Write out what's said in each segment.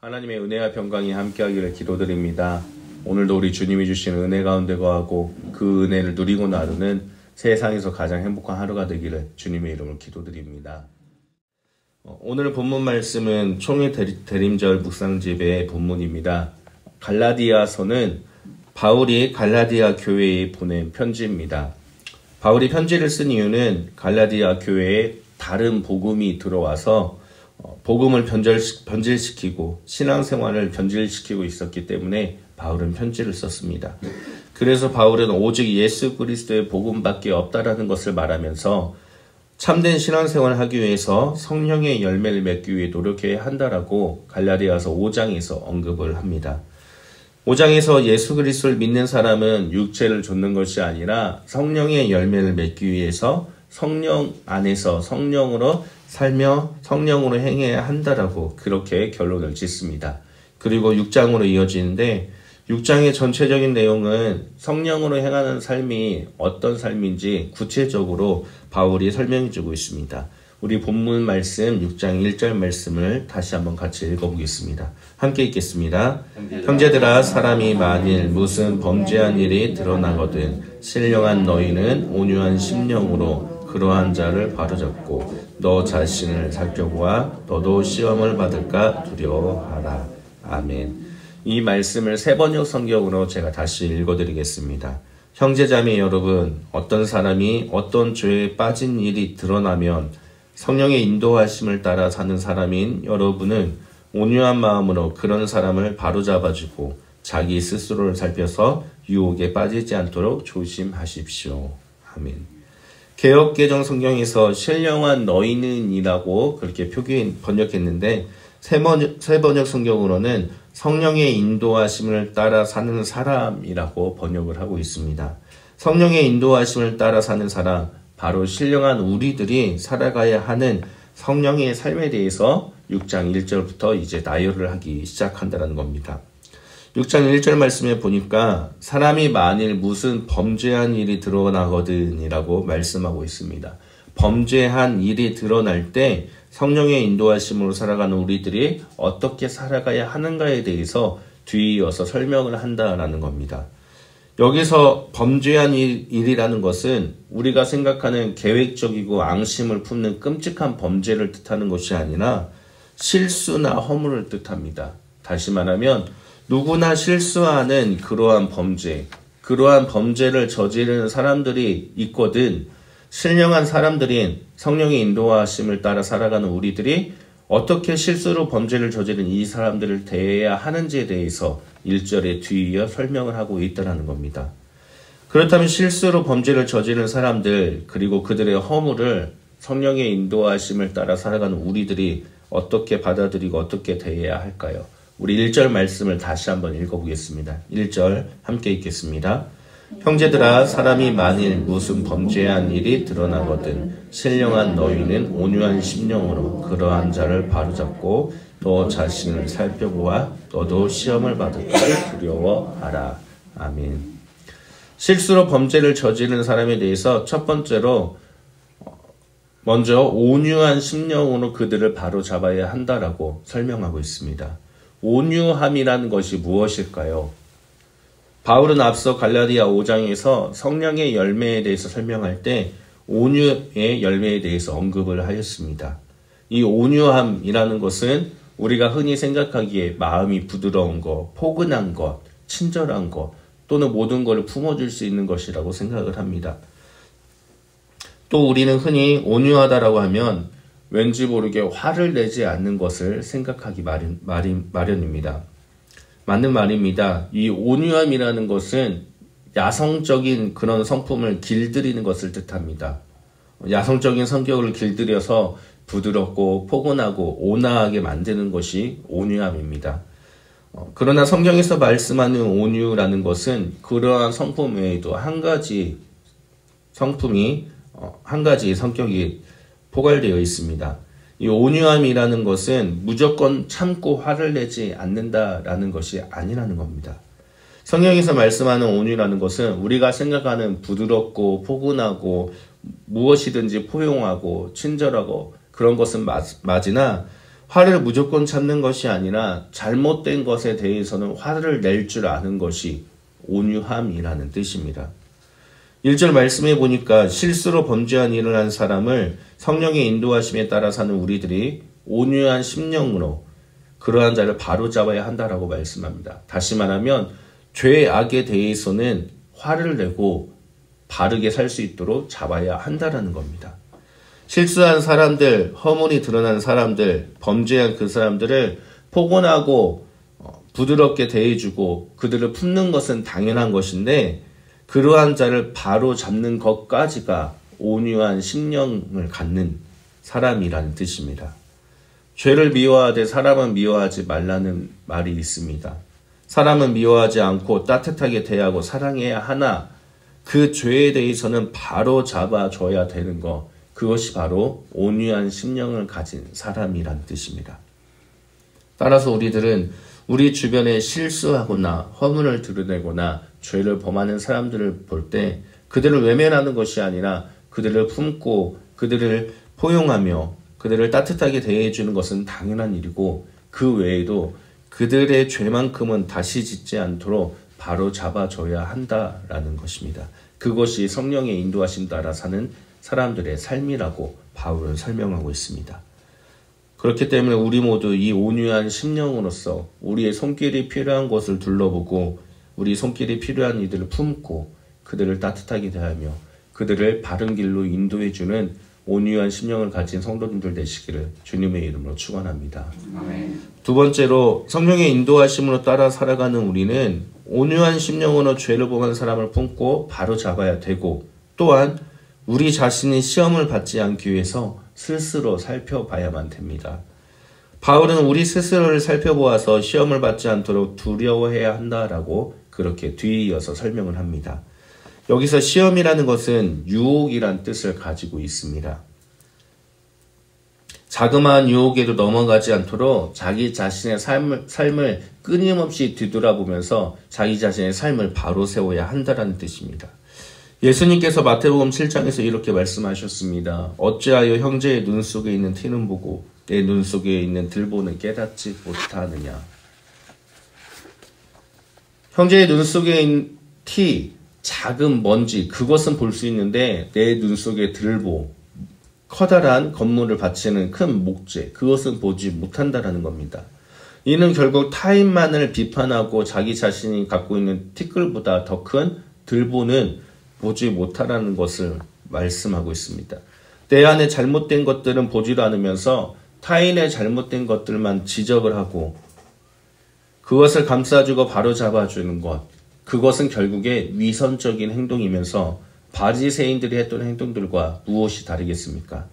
하나님의 은혜와 평강이 함께하기를 기도드립니다. 오늘도 우리 주님이 주신 은혜 가운데 거하고 그 은혜를 누리고 나누는 세상에서 가장 행복한 하루가 되기를 주님의 이름으로 기도드립니다. 오늘 본문 말씀은 총회 대림절 묵상집의 본문입니다. 갈라디아서는 바울이 갈라디아 교회에 보낸 편지입니다. 바울이 편지를 쓴 이유는 갈라디아 교회에 다른 복음이 들어와서 복음을 변질시키고 신앙생활을 변질시키고 있었기 때문에 바울은 편지를 썼습니다. 그래서 바울은 오직 예수 그리스도의 복음밖에 없다라는 것을 말하면서 참된 신앙생활을 하기 위해서 성령의 열매를 맺기 위해 노력해야 한다라고 갈라디아서 5장에서 언급을 합니다. 5장에서 예수 그리스도를 믿는 사람은 육체를 좇는 것이 아니라 성령의 열매를 맺기 위해서 성령 안에서 성령으로 살며 성령으로 행해야 한다라고 그렇게 결론을 짓습니다. 그리고 6장으로 이어지는데 6장의 전체적인 내용은 성령으로 행하는 삶이 어떤 삶인지 구체적으로 바울이 설명해주고 있습니다. 우리 본문 말씀 6장 1절 말씀을 다시 한번 같이 읽어보겠습니다. 함께 읽겠습니다. 형제들아 사람이 만일 무슨 범죄한 일이 드러나거든 신령한 너희는 온유한 심령으로 그러한 자를 바로잡고 너 자신을 살펴보아 너도 시험을 받을까 두려워하라. 아멘. 이 말씀을 세번역 성경으로 제가 다시 읽어드리겠습니다. 형제자매 여러분, 어떤 사람이 어떤 죄에 빠진 일이 드러나면 성령의 인도하심을 따라 사는 사람인 여러분은 온유한 마음으로 그런 사람을 바로잡아주고 자기 스스로를 살펴서 유혹에 빠지지 않도록 조심하십시오. 아멘. 개역개정 성경에서 신령한 너희는 이라고 그렇게 번역했는데 세번역 성경으로는 성령의 인도하심을 따라 사는 사람이라고 번역을 하고 있습니다. 성령의 인도하심을 따라 사는 사람, 바로 신령한 우리들이 살아가야 하는 성령의 삶에 대해서 6장 1절부터 이제 나열을 하기 시작한다는 겁니다. 6장 1절 말씀에 보니까 사람이 만일 무슨 범죄한 일이 드러나거든 이라고 말씀하고 있습니다. 범죄한 일이 드러날 때 성령의 인도하심으로 살아가는 우리들이 어떻게 살아가야 하는가에 대해서 뒤이어서 설명을 한다라는 겁니다. 여기서 범죄한 일이라는 것은 우리가 생각하는 계획적이고 앙심을 품는 끔찍한 범죄를 뜻하는 것이 아니라 실수나 허물을 뜻합니다. 다시 말하면 누구나 실수하는 그러한 범죄를 저지르는 사람들이 있거든 신령한 사람들인 성령의 인도하심을 따라 살아가는 우리들이 어떻게 실수로 범죄를 저지른 이 사람들을 대해야 하는지에 대해서 1절에 뒤이어 설명을 하고 있다는 겁니다. 그렇다면 실수로 범죄를 저지른 사람들 그리고 그들의 허물을 성령의 인도하심을 따라 살아가는 우리들이 어떻게 받아들이고 어떻게 대해야 할까요? 우리 1절 말씀을 다시 한번 읽어보겠습니다. 1절 함께 읽겠습니다. 형제들아 사람이 만일 무슨 범죄한 일이 드러나거든 신령한 너희는 온유한 심령으로 그러한 자를 바로잡고 너 자신을 살펴보아 너도 시험을 받을까 두려워하라. 아멘. 실수로 범죄를 저지른 사람에 대해서 첫 번째로 먼저 온유한 심령으로 그들을 바로잡아야 한다라고 설명하고 있습니다. 온유함이라는 것이 무엇일까요? 바울은 앞서 갈라디아 5장에서 성령의 열매에 대해서 설명할 때 온유의 열매에 대해서 언급을 하였습니다. 이 온유함이라는 것은 우리가 흔히 생각하기에 마음이 부드러운 것, 포근한 것, 친절한 것 또는 모든 것을 품어줄 수 있는 것이라고 생각을 합니다. 또 우리는 흔히 온유하다라고 하면 왠지 모르게 화를 내지 않는 것을 생각하기 마련입니다. 맞는 말입니다. 이 온유함이라는 것은 야성적인 그런 성품을 길들이는 것을 뜻합니다. 야성적인 성격을 길들여서 부드럽고 포근하고 온화하게 만드는 것이 온유함입니다. 그러나 성경에서 말씀하는 온유라는 것은 그러한 성품 외에도 한 가지 성격이 포괄되어 있습니다. 이 온유함이라는 것은 무조건 참고 화를 내지 않는다라는 것이 아니라는 겁니다. 성경에서 말씀하는 온유라는 것은 우리가 생각하는 부드럽고 포근하고 무엇이든지 포용하고 친절하고 그런 것은 맞으나 화를 무조건 참는 것이 아니라 잘못된 것에 대해서는 화를 낼 줄 아는 것이 온유함이라는 뜻입니다. 1절 말씀해 보니까 실수로 범죄한 일을 한 사람을 성령의 인도하심에 따라 사는 우리들이 온유한 심령으로 그러한 자를 바로잡아야 한다라고 말씀합니다. 다시 말하면 죄악에 대해서는 화를 내고 바르게 살 수 있도록 잡아야 한다라는 겁니다. 실수한 사람들, 허물이 드러난 사람들, 범죄한 그 사람들을 포근하고 부드럽게 대해주고 그들을 품는 것은 당연한 것인데 그러한 자를 바로 잡는 것까지가 온유한 심령을 갖는 사람이라는 뜻입니다. 죄를 미워하되 사람은 미워하지 말라는 말이 있습니다. 사람은 미워하지 않고 따뜻하게 대하고 사랑해야 하나 그 죄에 대해서는 바로 잡아줘야 되는 것, 그것이 바로 온유한 심령을 가진 사람이란 뜻입니다. 따라서 우리들은 우리 주변에 실수하거나 허물을 드러내거나 죄를 범하는 사람들을 볼 때 그들을 외면하는 것이 아니라 그들을 품고 그들을 포용하며 그들을 따뜻하게 대해주는 것은 당연한 일이고 그 외에도 그들의 죄만큼은 다시 짓지 않도록 바로 잡아줘야 한다라는 것입니다. 그것이 성령의 인도하심 따라 사는 사람들의 삶이라고 바울은 설명하고 있습니다. 그렇기 때문에 우리 모두 이 온유한 심령으로서 우리의 손길이 필요한 곳을 둘러보고 우리 손길이 필요한 이들을 품고 그들을 따뜻하게 대하며 그들을 바른 길로 인도해주는 온유한 심령을 가진 성도님들 되시기를 주님의 이름으로 축원합니다. 두 번째로 성령의 인도하심으로 따라 살아가는 우리는 온유한 심령으로 죄를 범한 사람을 품고 바로 잡아야 되고 또한 우리 자신이 시험을 받지 않기 위해서 스스로 살펴봐야만 됩니다. 바울은 우리 스스로를 살펴보아서 시험을 받지 않도록 두려워해야 한다라고 그렇게 뒤이어서 설명을 합니다. 여기서 시험이라는 것은 유혹이란 뜻을 가지고 있습니다. 자그마한 유혹에도 넘어가지 않도록 자기 자신의 삶을 끊임없이 뒤돌아보면서 자기 자신의 삶을 바로 세워야 한다는 뜻입니다. 예수님께서 마태복음 7장에서 이렇게 말씀하셨습니다. 어찌하여 형제의 눈 속에 있는 티는 보고 내 눈 속에 있는 들보는 깨닫지 못하느냐. 형제의 눈 속에 있는 티, 작은 먼지, 그것은 볼 수 있는데 내 눈 속에 들보, 커다란 건물을 바치는 큰 목재, 그것은 보지 못한다라는 겁니다. 이는 결국 타인만을 비판하고 자기 자신이 갖고 있는 티끌보다 더 큰 들보는 보지 못하라는 것을 말씀하고 있습니다. 내 안에 잘못된 것들은 보지도 않으면서 타인의 잘못된 것들만 지적을 하고 그것을 감싸주고 바로잡아주는 것, 그것은 결국에 위선적인 행동이면서 바리새인들이 했던 행동들과 무엇이 다르겠습니까?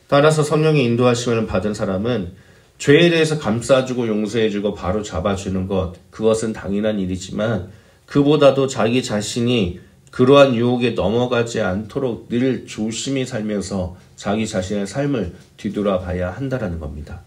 따라서 성령의 인도하심을 받은 사람은 죄에 대해서 감싸주고 용서해주고 바로 잡아주는 것, 그것은 당연한 일이지만 그보다도 자기 자신이 그러한 유혹에 넘어가지 않도록 늘 조심히 살면서 자기 자신의 삶을 뒤돌아봐야 한다는 겁니다.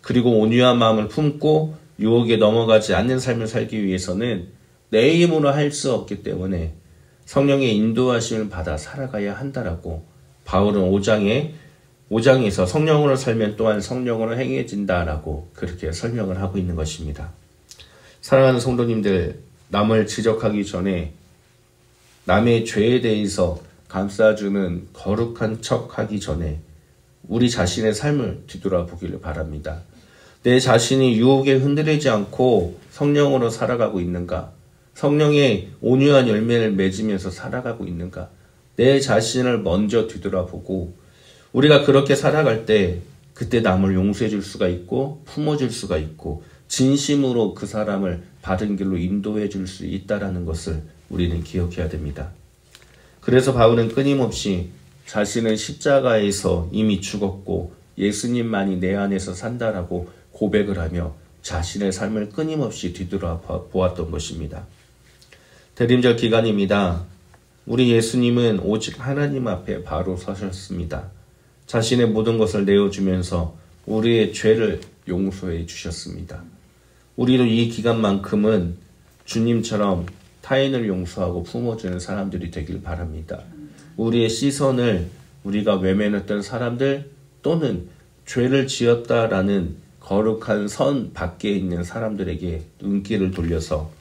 그리고 온유한 마음을 품고 유혹에 넘어가지 않는 삶을 살기 위해서는 내 힘으로 할 수 없기 때문에 성령의 인도하심을 받아 살아가야 한다라고 바울은 5장에서 성령으로 살면 또한 성령으로 행해진다라고 그렇게 설명을 하고 있는 것입니다. 사랑하는 성도님들, 남을 지적하기 전에 남의 죄에 대해서 감싸주는 거룩한 척하기 전에 우리 자신의 삶을 뒤돌아보기를 바랍니다. 내 자신이 유혹에 흔들리지 않고 성령으로 살아가고 있는가? 성령의 온유한 열매를 맺으면서 살아가고 있는가? 내 자신을 먼저 뒤돌아보고 우리가 그렇게 살아갈 때 그때 남을 용서해 줄 수가 있고 품어줄 수가 있고 진심으로 그 사람을 바른 길로 인도해 줄 수 있다는 것을 우리는 기억해야 됩니다. 그래서 바울은 끊임없이 자신은 십자가에서 이미 죽었고 예수님만이 내 안에서 산다라고 고백을 하며 자신의 삶을 끊임없이 뒤돌아보았던 것입니다. 대림절 기간입니다. 우리 예수님은 오직 하나님 앞에 바로 서셨습니다. 자신의 모든 것을 내어주면서 우리의 죄를 용서해 주셨습니다. 우리도 이 기간만큼은 주님처럼 타인을 용서하고 품어주는 사람들이 되길 바랍니다. 우리의 시선을 우리가 외면했던 사람들 또는 죄를 지었다라는 거룩한 선 밖에 있는 사람들에게 눈길을 돌려서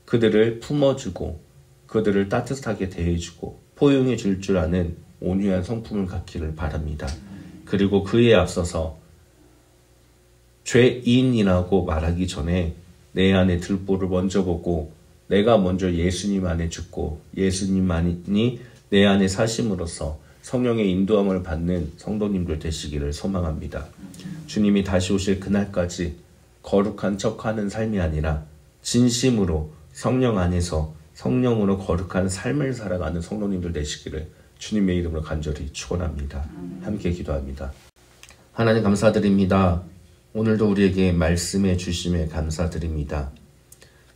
그들을 품어주고 그들을 따뜻하게 대해주고 포용해 줄 줄 아는 온유한 성품을 갖기를 바랍니다. 그리고 그에 앞서서 죄인이라고 말하기 전에 내 안에 들보를 먼저 보고 내가 먼저 예수님 안에 죽고 예수님만이 내 안에 사심으로써 성령의 인도함을 받는 성도님들 되시기를 소망합니다. 주님이 다시 오실 그날까지 거룩한 척하는 삶이 아니라 진심으로 성령 안에서 성령으로 거룩한 삶을 살아가는 성도님들 되시기를 주님의 이름으로 간절히 축원합니다. 함께 기도합니다. 하나님 감사드립니다. 오늘도 우리에게 말씀해 주심에 감사드립니다.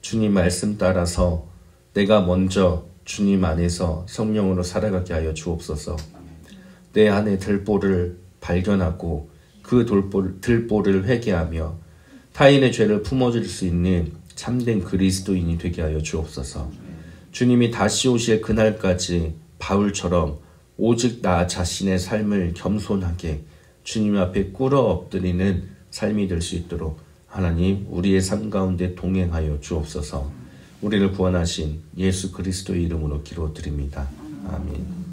주님 말씀 따라서 내가 먼저 주님 안에서 성령으로 살아가게 하여 주옵소서. 내 안에 들보를 발견하고 그 들보를 회개하며 타인의 죄를 품어줄 수 있는 참된 그리스도인이 되게 하여 주옵소서. 주님이 다시 오실 그날까지 바울처럼 오직 나 자신의 삶을 겸손하게 주님 앞에 꿇어 엎드리는 삶이 될 수 있도록 하나님 우리의 삶 가운데 동행하여 주옵소서. 우리를 구원하신 예수 그리스도의 이름으로 기도드립니다. 아멘.